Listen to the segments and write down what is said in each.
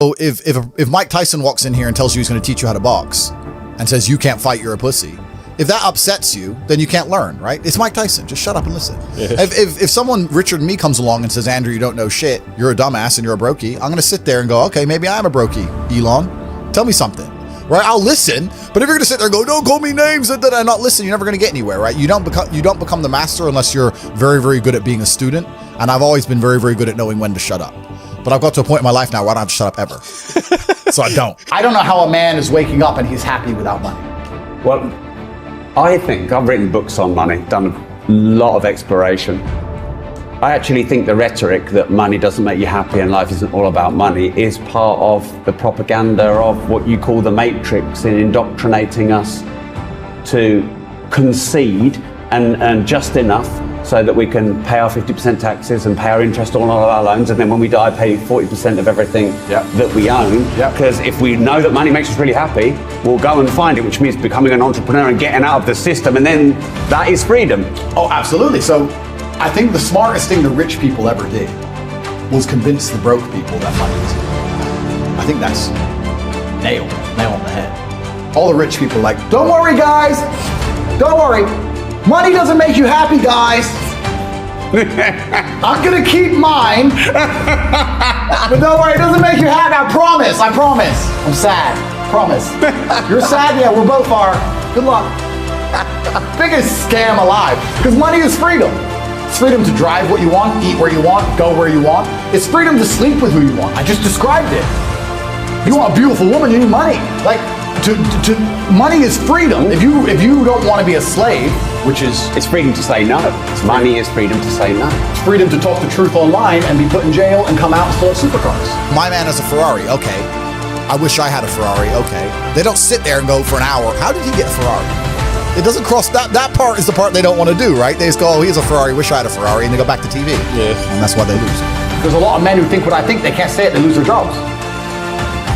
So if Mike Tyson walks in here and tells you he's going to teach you how to box and says you can't fight, you're a pussy, if that upsets you, then you can't learn, right? It's Mike Tyson. Just shut up and listen. Yeah. If someone, Richard Me, comes along and says, Andrew, you don't know shit, you're a dumbass and you're a brokey, I'm going to sit there and go, okay, maybe I am a brokey, Elon. Tell me something, right? I'll listen. But if you're going to sit there and go, don't call me names and not listen, you're never going to get anywhere, right? You don't become the master unless you're very, very good at being a student. And I've always been very, very good at knowing when to shut up. But I've got to a point in my life now where I don't have to shut up ever. So I don't. I don't know how a man is waking up and he's happy without money. Well, I think I've written books on money, done a lot of exploration. I actually think the rhetoric that money doesn't make you happy and life isn't all about money is part of the propaganda of what you call the matrix in indoctrinating us to concede and earn just enough so that we can pay our 50% taxes and pay our interest on all of our loans, and then when we die, pay 40% of everything that we own. Because if we know that money makes us really happy, we'll go and find it, which means becoming an entrepreneur and getting out of the system, and then that is freedom. Oh, absolutely. So I think the smartest thing the rich people ever did was convince the broke people that money was good. I think that's nail on the head. All the rich people are like, don't worry, guys. Don't worry. Money doesn't make you happy, guys. I'm gonna keep mine. But don't worry, it doesn't make you happy. I promise. I'm sad. Promise. You're sad? Yeah, we both are. Good luck. Biggest scam alive. Because money is freedom. It's freedom to drive what you want, eat where you want, go where you want. It's freedom to sleep with who you want. I just described it. You want a beautiful woman, you need money. Like, money is freedom. If you don't want to be a slave, which is... It's freedom to say no. Money is freedom to say no. It's freedom to talk the truth online and be put in jail and come out and sell supercars. My man has a Ferrari, okay. I wish I had a Ferrari, okay. They don't sit there and go for an hour, how did he get a Ferrari? It doesn't cross, that part is the part they don't want to do, right? They just go, oh, he has a Ferrari, wish I had a Ferrari, and they go back to TV. Yeah. And that's why they lose. There's a lot of men who think what I think, they can't say it, they lose their jobs.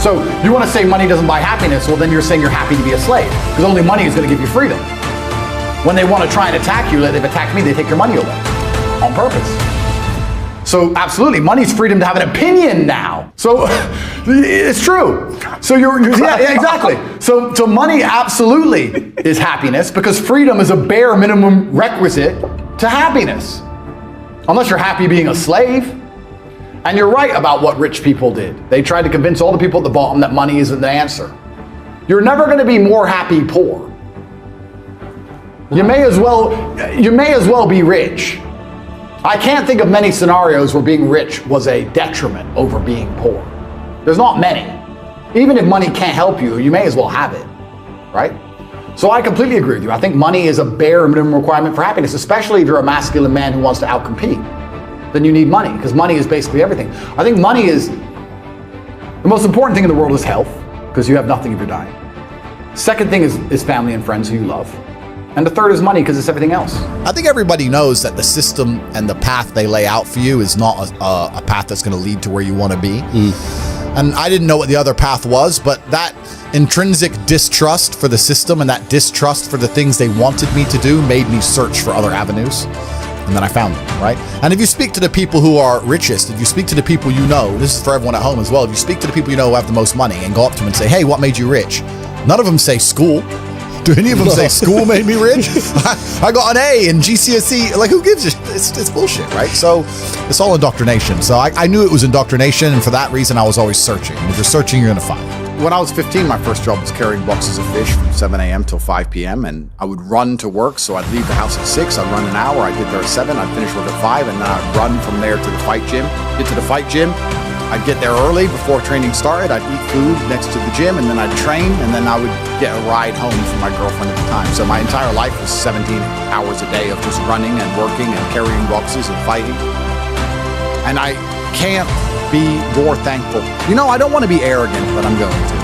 So you want to say money doesn't buy happiness, well then you're saying you're happy to be a slave. Because only money is going to give you freedom. When they want to try and attack you, like they've attacked me, they take your money away. On purpose. So absolutely, money's freedom to have an opinion now. So it's true. So yeah, exactly. So money absolutely is happiness because freedom is a bare minimum requisite to happiness. Unless you're happy being a slave. And you're right about what rich people did. They tried to convince all the people at the bottom that money isn't the answer. You're never going to be more happy poor. You may as well be rich. I can't think of many scenarios where being rich was a detriment over being poor. There's not many. Even if money can't help you, you may as well have it, right? So I completely agree with you. I think money is a bare minimum requirement for happiness, especially if you're a masculine man who wants to outcompete. Then you need money, because money is basically everything. I think money is, the most important thing in the world is health, because you have nothing if you're dying. Second thing is family and friends who you love. And the third is money, because it's everything else. I think everybody knows that the system and the path they lay out for you is not a path that's going to lead to where you want to be. And I didn't know what the other path was, but that intrinsic distrust for the system and that distrust for the things they wanted me to do made me search for other avenues. And then I found them, right? And if you speak to the people who are richest, if you speak to the people you know, this is for everyone at home as well, if you speak to the people you know who have the most money and go up to them and say, hey, what made you rich? None of them say school. Do any of them say school made me rich? I got an A in GCSE. Like, who gives a shit? It's bullshit, right? So it's all indoctrination. So I knew it was indoctrination, and for that reason, I was always searching. And if you're searching, you're going to find. When I was 15, my first job was carrying boxes of fish from 7 a.m. till 5 p.m. And I would run to work. So I'd leave the house at 6. I'd run an hour. I'd get there at 7. I'd finish work at 5. And then I'd run from there to the fight gym. Get to the fight gym. I'd get there early before training started. I'd eat food next to the gym. And then I'd train. And then I would get a ride home from my girlfriend at the time. So my entire life was 17 hours a day of just running and working and carrying boxes and fighting. And I can't be more thankful. You know, I don't want to be arrogant, but I'm going to.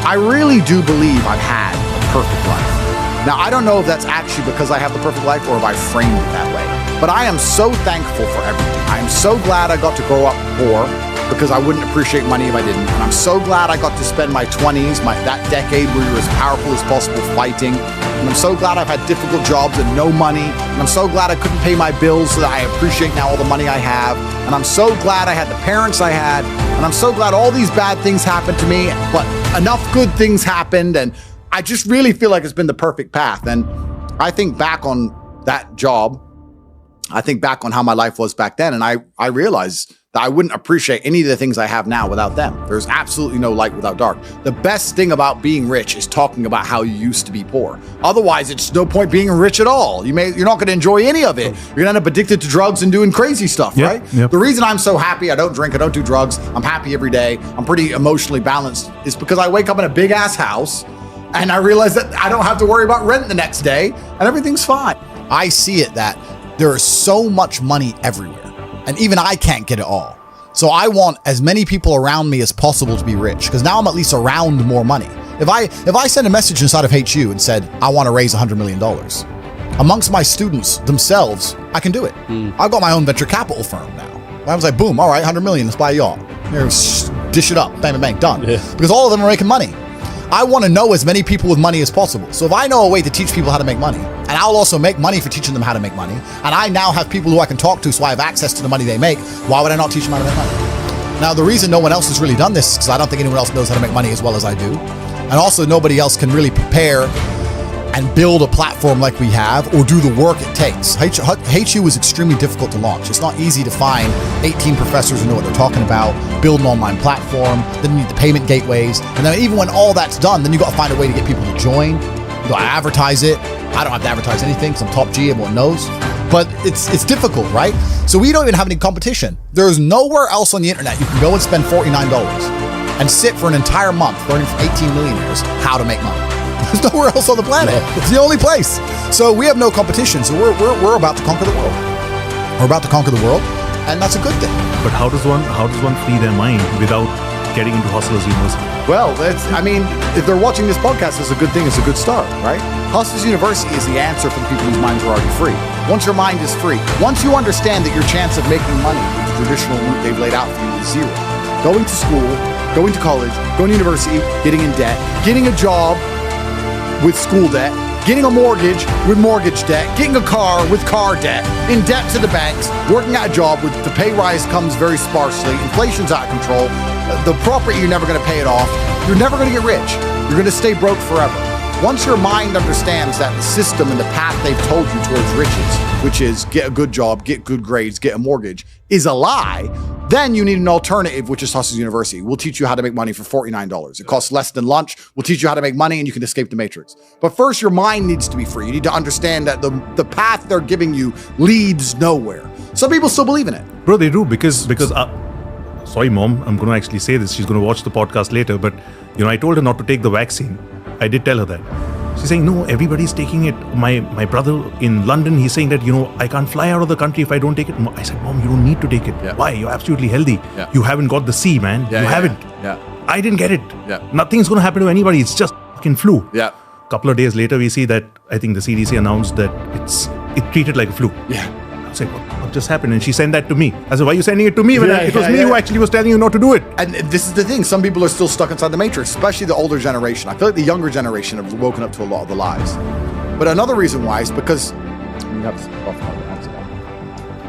I really do believe I've had a perfect life. Now, I don't know if that's actually because I have the perfect life or if I framed it that way. But I am so thankful for everything. I am so glad I got to grow up poor because I wouldn't appreciate money if I didn't. And I'm so glad I got to spend my 20s, that decade where you're as powerful as possible fighting. And I'm so glad I've had difficult jobs and no money. And I'm so glad I couldn't pay my bills so that I appreciate now all the money I have. And I'm so glad I had the parents I had. And I'm so glad all these bad things happened to me, but enough good things happened. And I just really feel like it's been the perfect path. And I think back on that job, I think back on how my life was back then, and I realized that I wouldn't appreciate any of the things I have now without them. There's absolutely no light without dark. The best thing about being rich is talking about how you used to be poor. Otherwise, it's no point being rich at all. You're not going to enjoy any of it. You're going to end up addicted to drugs and doing crazy stuff, right? Yep. The reason I'm so happy, I don't drink, I don't do drugs, I'm happy every day, I'm pretty emotionally balanced, is because I wake up in a big ass house and I realize that I don't have to worry about rent the next day and everything's fine. I see it that there is so much money everywhere, and even I can't get it all. So I want as many people around me as possible to be rich, because now I'm at least around more money. If I send a message inside of HU and said, I want to raise $100 million, amongst my students themselves, I can do it. I've got my own venture capital firm now. I was like, boom, all right, 100 million, let's buy a yacht. Here, dish it up, bang, bang, bang, done. Yeah. Because all of them are making money. I want to know as many people with money as possible. So if I know a way to teach people how to make money, and I'll also make money for teaching them how to make money, and I now have people who I can talk to so I have access to the money they make, why would I not teach them how to make money? Now, the reason no one else has really done this is because I don't think anyone else knows how to make money as well as I do. And also, nobody else can really prepare and build a platform like we have or do the work it takes. HU is extremely difficult to launch. It's not easy to find 18 professors who know what they're talking about, build an online platform, then you need the payment gateways. And then even when all that's done, then you got to find a way to get people to join. You got to advertise it. I don't have to advertise anything because I'm top G, everyone knows. But it's difficult, right? So we don't even have any competition. There's nowhere else on the internet you can go and spend $49 and sit for an entire month learning from 18 millionaires how to make money. There's nowhere else on the planet. It's the only place. So we have no competition. So we're about to conquer the world. We're about to conquer the world, and that's a good thing. But how does one free their mind without getting into Hustlers University? Well, if they're watching this podcast, it's a good thing. It's a good start, right? Hustlers University is the answer for the people whose minds are already free. Once your mind is free, once you understand that your chance of making money with the traditional route they've laid out for you is zero. Going to school, going to college, going to university, getting in debt, getting a job with school debt, getting a mortgage with mortgage debt, getting a car with car debt, in debt to the banks, working at a job with the pay rise comes very sparsely, inflation's out of control, the property you're never going to pay it off, you're never going to get rich, you're going to stay broke forever. Once your mind understands that the system and the path they've told you towards riches, which is get a good job, get good grades, get a mortgage, is a lie, then you need an alternative, which is Hustlers University. We'll teach you how to make money for $49. It costs less than lunch. We'll teach you how to make money and you can escape the matrix. But first, your mind needs to be free. You need to understand that the path they're giving you leads nowhere. Some people still believe in it. Bro, they do because sorry, Mom, I'm going to actually say this. She's going to watch the podcast later. But, I told her not to take the vaccine. I did tell her that. She's saying, no, everybody's taking it. My brother in London, he's saying that, I can't fly out of the country if I don't take it. I said, Mom, you don't need to take it. Yeah. Why? You're absolutely healthy. Yeah. You haven't got the C, man. You haven't. Yeah. I didn't get it. Yeah. Nothing's going to happen to anybody. It's just fucking flu. Yeah. A couple of days later, we see that I think the CDC announced that it treated like a flu. Yeah. I said, what just happened? And she sent that to me. I said, why are you sending it to me when it was me who actually was telling you not to do it? And this is the thing. Some people are still stuck inside the matrix, especially the older generation. I feel like the younger generation have woken up to a lot of the lies. But another reason why is because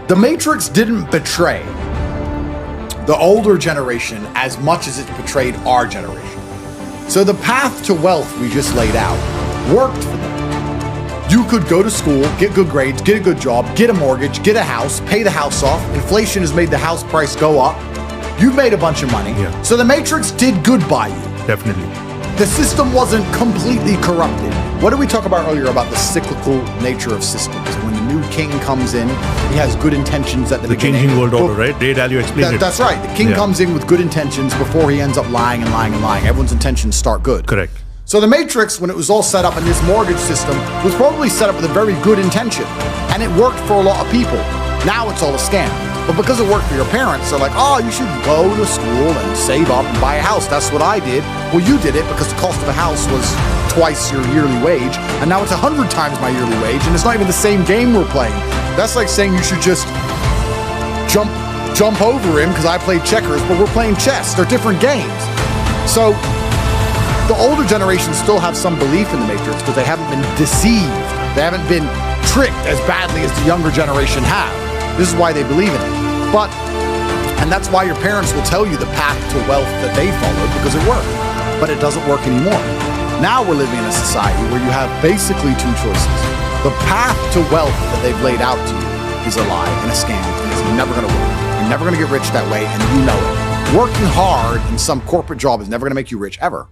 the matrix didn't betray the older generation as much as it betrayed our generation. So the path to wealth we just laid out worked for them. You could go to school, get good grades, get a good job, get a mortgage, get a house, pay the house off. Inflation has made the house price go up. You've made a bunch of money. Yeah. So the matrix did good by you. Definitely. The system wasn't completely corrupted. What did we talk about earlier about the cyclical nature of systems? When the new king comes in, he has good intentions at the beginning. Changing world order, right? Ray Dalio explained it. That's right. The king comes in with good intentions before he ends up lying and lying and lying. Everyone's intentions start good. Correct. So the matrix, when it was all set up in this mortgage system, was probably set up with a very good intention. And it worked for a lot of people. Now it's all a scam. But because it worked for your parents, they're like, oh, you should go to school and save up and buy a house. That's what I did. Well, you did it because the cost of a house was twice your yearly wage. And now it's 100 times my yearly wage. And it's not even the same game we're playing. That's like saying you should just jump over him because I played checkers, but we're playing chess. They're different games. So the older generations still have some belief in the matrix because they haven't been deceived. They haven't been tricked as badly as the younger generation have. This is why they believe in it. But And that's why your parents will tell you the path to wealth that they followed because it worked. But it doesn't work anymore. Now we're living in a society where you have basically two choices. The path to wealth that they've laid out to you is a lie and a scam, and it's never going to work. You're never going to get rich that way, and you know it. Working hard in some corporate job is never going to make you rich, ever.